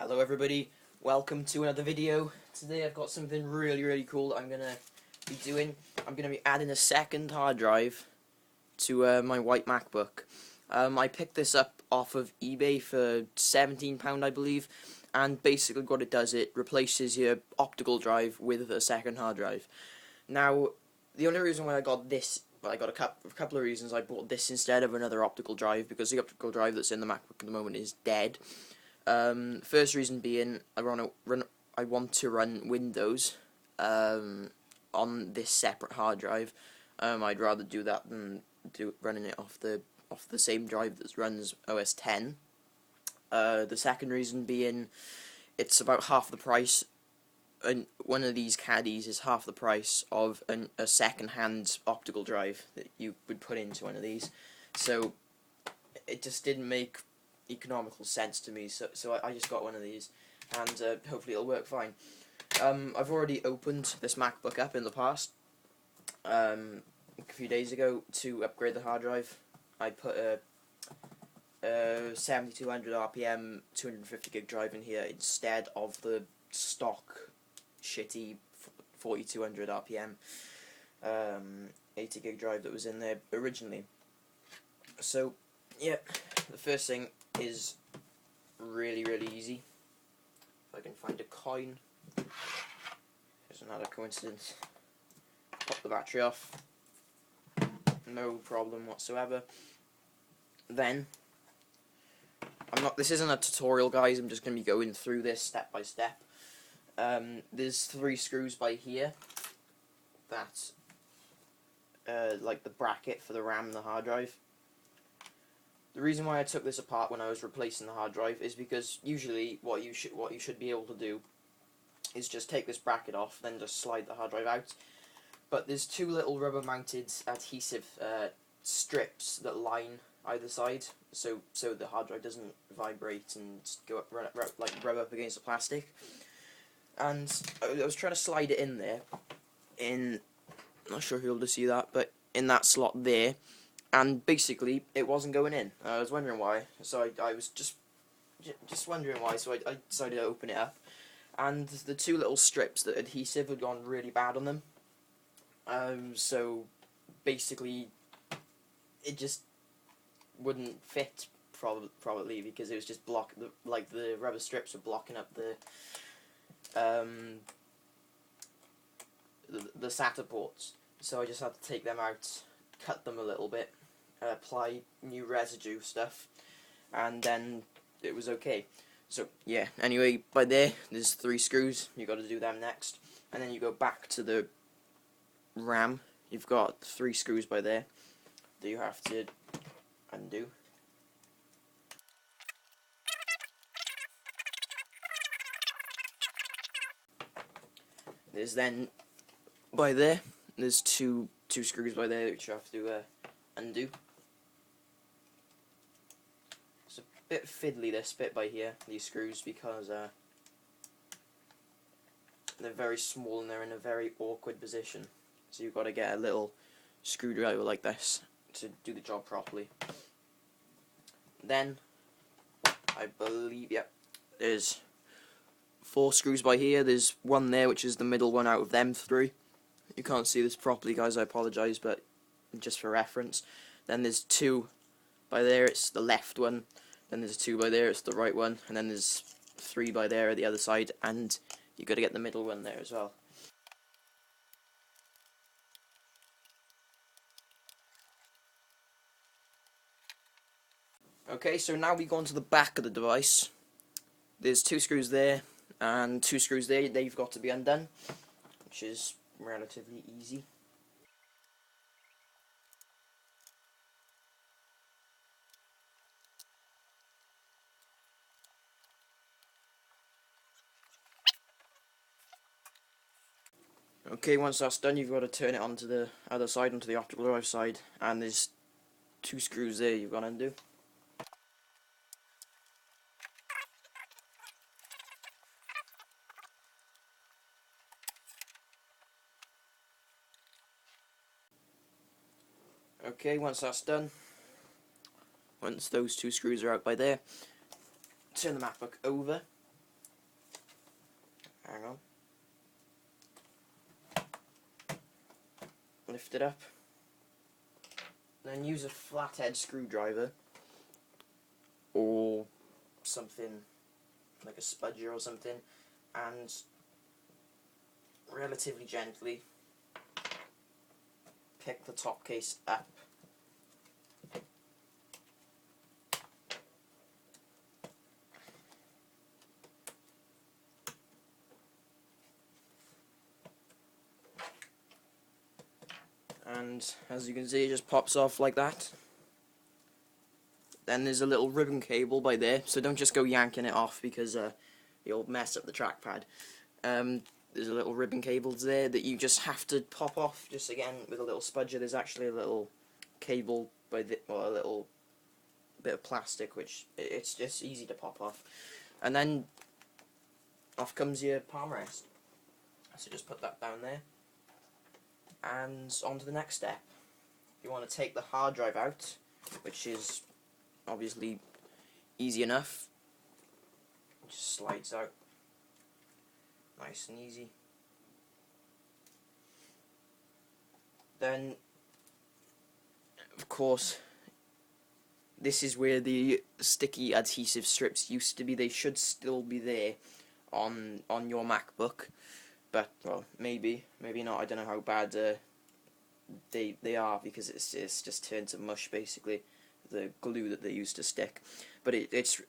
Hello everybody, welcome to another video. Today I've got something really cool that I'm going to be doing. I'm going to be adding a second hard drive to my white MacBook. I picked this up off of eBay for £17 I believe, and basically what it does, it replaces your optical drive with a second hard drive. Now, the only reason why I got this, well, I got a couple of reasons. I bought this instead of another optical drive because the optical drive that's in the MacBook at the moment is dead. First reason being, I want to run Windows on this separate hard drive. I'd rather do that than running it off the same drive that runs OS 10. The second reason being, it's about half the price. And one of these caddies is half the price of a second-hand optical drive that you would put into one of these. So it just didn't make economical sense to me. So I just got one of these, and hopefully it'll work fine. I've already opened this MacBook up in the past. A few days ago to upgrade the hard drive. I put a 7200 RPM 250 gig drive in here instead of the stock shitty 4200 RPM 80 gig drive that was in there originally. So yeah, the first thing is really easy. If I can find a coin, there's another coincidence. Pop the battery off, no problem whatsoever. Then this isn't a tutorial, guys. I'm just going to be going through this step by step. There's 3 screws by here. That's like the bracket for the RAM and the hard drive. The reason why I took this apart when I was replacing the hard drive is because usually what you should be able to do is just take this bracket off, then just slide the hard drive out. But there's 2 little rubber mounted adhesive strips that line either side, so the hard drive doesn't vibrate and rub up against the plastic. And I was trying to slide it in there, I'm not sure if you'll be able to see that, but in that slot there, and basically it wasn't going in. I was wondering why, so I was just wondering why, so I decided to open it up, and the 2 little strips, the adhesive had gone really bad on them. So basically it just wouldn't fit probably because it was just the rubber strips were blocking up the SATA ports. So I just had to take them out, cut them a little bit, apply new residue stuff, and then it was okay. So yeah, anyway, by there's 3 screws. You got to do them next, and then you go back to the RAM. You've got 3 screws by there that you have to undo. There's then by there's two screws by there which you have to undo. It's a bit fiddly, this bit by here, these screws, because they're very small and they're in a very awkward position. So you've got to get a little screwdriver like this to do the job properly. Then I believe, yep, there's 4 screws by here. There's one there which is the middle one out of them 3. You can't see this properly, guys, I apologise, but just for reference. Then there's 2 by there, it's the left one. Then there's 2 by there, it's the right one. And then there's 3 by there at the other side, and you've got to get the middle one there as well. Okay, so now we go on to the back of the device. There's 2 screws there and 2 screws there. They've got to be undone, which is relatively easy. Okay, once that's done, you've got to turn it onto the other side, onto the optical drive side, and there's 2 screws there you've got to undo. Okay, once that's done, once those 2 screws are out by there, turn the MacBook over, Hang on. Lift it up. Then use a flathead screwdriver or something like a spudger or something, and relatively gently pick the top case up. And as you can see, it just pops off like that. Then there's a little ribbon cable by there, so don't just go yanking it off because you'll mess up the trackpad. There's a little ribbon cable there that you just have to pop off, just again with a little spudger. There's actually a little cable by the, well, a little bit of plastic, which it's just easy to pop off. And then off comes your palm rest. So just put that down there. And on to the next step. You want to take the hard drive out, which is obviously easy enough. It just slides out nice and easy. Then, of course, this is where the sticky adhesive strips used to be. They should still be there on your MacBook, but well, maybe not. I don't know how bad they are, because it's just turned to mush basically, the glue that they used to stick. But it's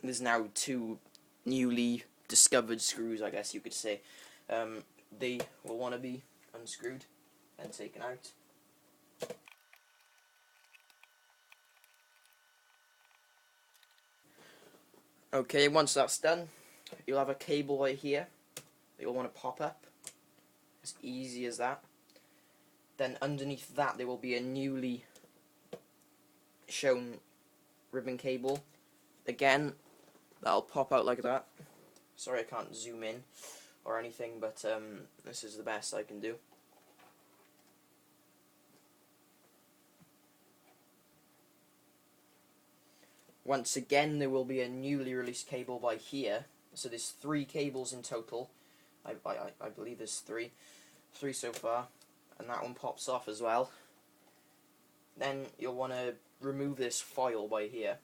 there's now two newly discovered screws, I guess you could say. They will want to be unscrewed and taken out. Okay, once that's done, you'll have a cable right here that you'll want to pop up. As easy as that. Then underneath that there will be a newly shown ribbon cable. Again, that'll pop out like that. Sorry I can't zoom in or anything, but this is the best I can do. Once again, there will be a newly released cable by here. So there's 3 cables in total. I believe there's 3 so far, and that one pops off as well. Then you'll want to remove this foil by here.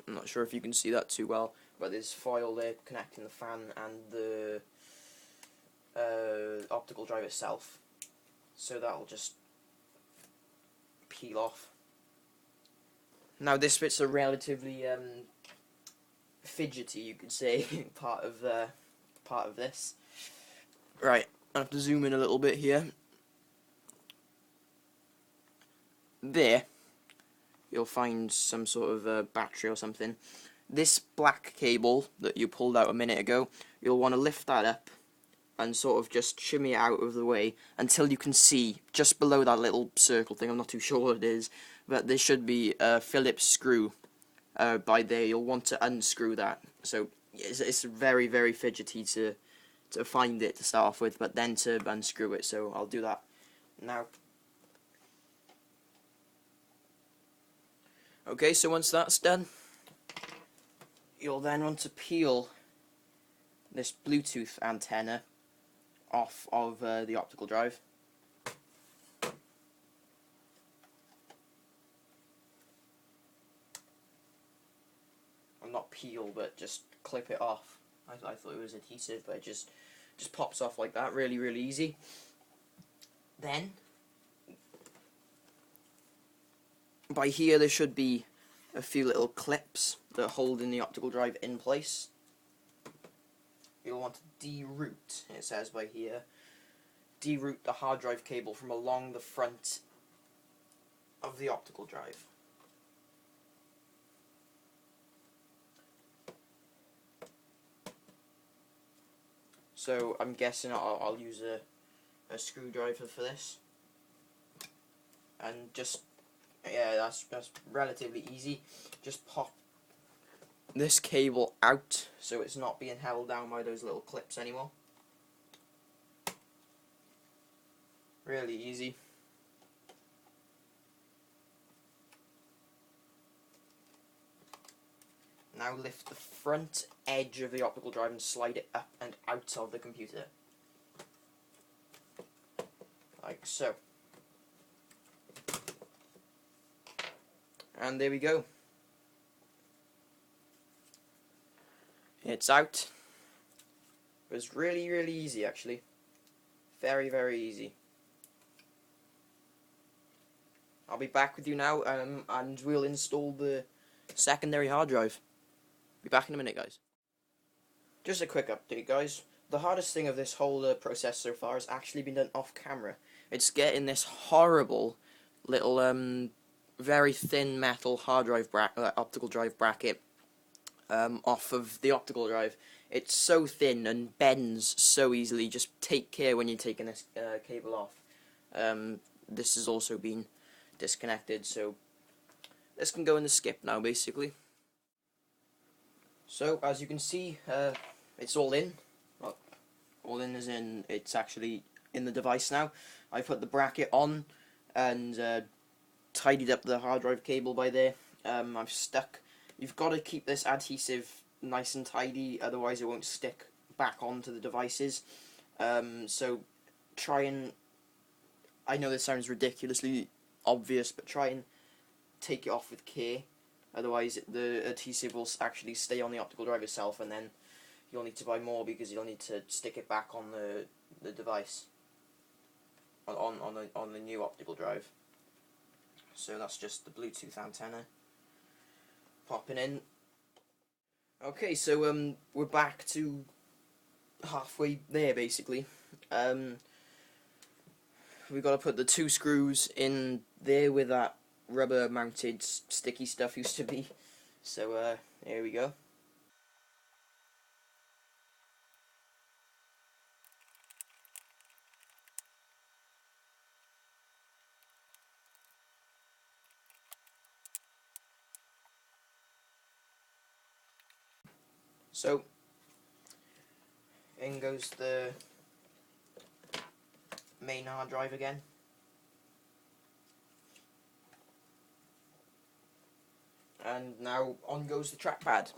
I'm not sure if you can see that too well, but there's foil there connecting the fan and the optical drive itself. So that'll just peel off. Now this bit's a relatively fidgety, you could say, part of this. Right, I have to zoom in a little bit here. There, you'll find some sort of battery or something. This black cable that you pulled out a minute ago, you'll want to lift that up and sort of just shimmy it out of the way until you can see just below that little circle thing. I'm not too sure what it is, but there should be a Phillips screw by there. You'll want to unscrew that. So it's very, very fidgety to find it to start off with, but then to unscrew it. So I'll do that now. Okay, so once that's done, you'll then want to peel this Bluetooth antenna off of the optical drive. Well, not peel, but just clip it off. I thought it was adhesive, but it just pops off like that, really, really easy. Then, by here there should be a few little clips that are holding the optical drive in place. You'll want to deroute, it says by here, deroute the hard drive cable from along the front of the optical drive. So I'm guessing I'll use a screwdriver for this, and just, yeah, that's relatively easy. Just pop this cable out so it's not being held down by those little clips anymore. Really easy. Now lift the front edge of the optical drive and slide it up and out of the computer. Like so. And there we go. It's out. It was really, really easy actually. Very, very easy. I'll be back with you now, and we'll install the secondary hard drive. Be back in a minute, guys. Just a quick update, guys. The hardest thing of this whole process so far has actually been done off camera. It's getting this horrible little, very thin metal hard drive optical drive bracket off of the optical drive. It's so thin and bends so easily. Just take care when you're taking this cable off. This has also been disconnected, so this can go in the skip now, basically. So as you can see, it's all in. Well, all in as in it's actually in the device now. I put the bracket on and tidied up the hard drive cable by there. I've stuck. You've got to keep this adhesive nice and tidy, otherwise it won't stick back onto the devices. So try and, I know this sounds ridiculously obvious, but try and take it off with care, otherwise the adhesive will actually stay on the optical drive itself, and then you'll need to buy more because you'll need to stick it back on the device, on the new optical drive. So that's just the Bluetooth antenna popping in. Okay, so we're back to halfway there basically. We've got to put the 2 screws in there where that rubber mounted sticky stuff used to be. So here we go. So in goes the main hard drive again. And now on goes the trackpad.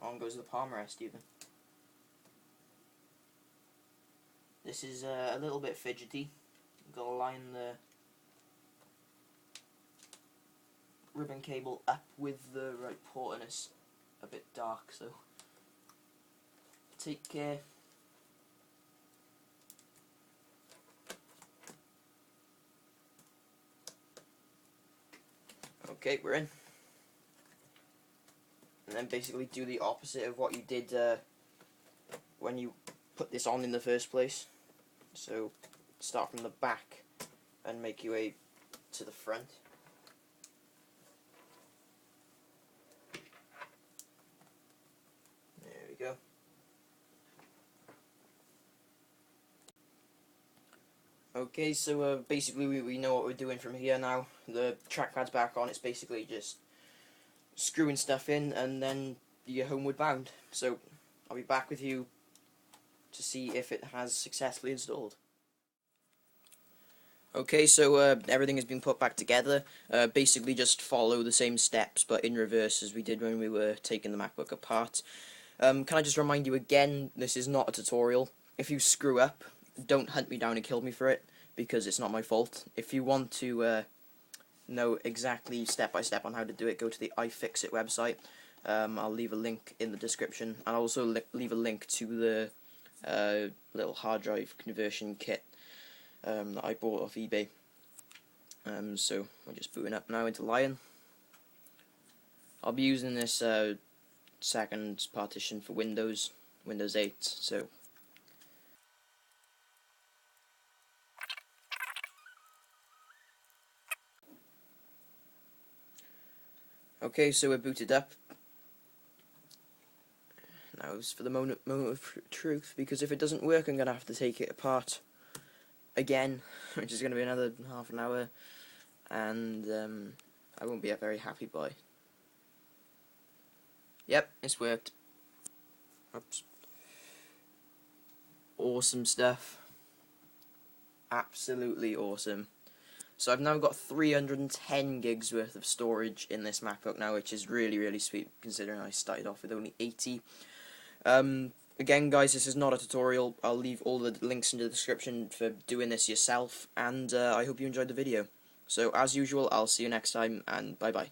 On goes the palm rest even. This is a little bit fidgety. Got to line the ribbon cable up with the right port, and it's a bit dark, so take care. Okay, we're in. And then basically do the opposite of what you did when you put this on in the first place. So start from the back and make your way to the front. There we go. Okay, so basically we know what we're doing from here now. The trackpad's back on. It's basically just screwing stuff in and then you're homeward bound. So I'll be back with you to see if it has successfully installed. Okay, so everything has been put back together. Basically just follow the same steps but in reverse as we did when we were taking the MacBook apart. Can I just remind you again, this is not a tutorial. If you screw up, don't hunt me down and kill me for it, because it's not my fault. If you want to know exactly step by step on how to do it, go to the iFixit website. I'll leave a link in the description. I'll also leave a link to the little hard drive conversion kit that I bought off eBay. So we're just booting up now into Lion. I'll be using this second partition for Windows 8. So okay, so we're booted up. Now it's for the moment of truth, because if it doesn't work I'm going to have to take it apart again, which is going to be another half an hour, and I won't be a very happy boy. Yep, it's worked. Oops. Awesome stuff. Absolutely awesome. So I've now got 310 gigs worth of storage in this MacBook now, which is really, really sweet considering I started off with only 80. Again, guys, this is not a tutorial. I'll leave all the links in the description for doing this yourself, and I hope you enjoyed the video. So, as usual, I'll see you next time, and bye-bye.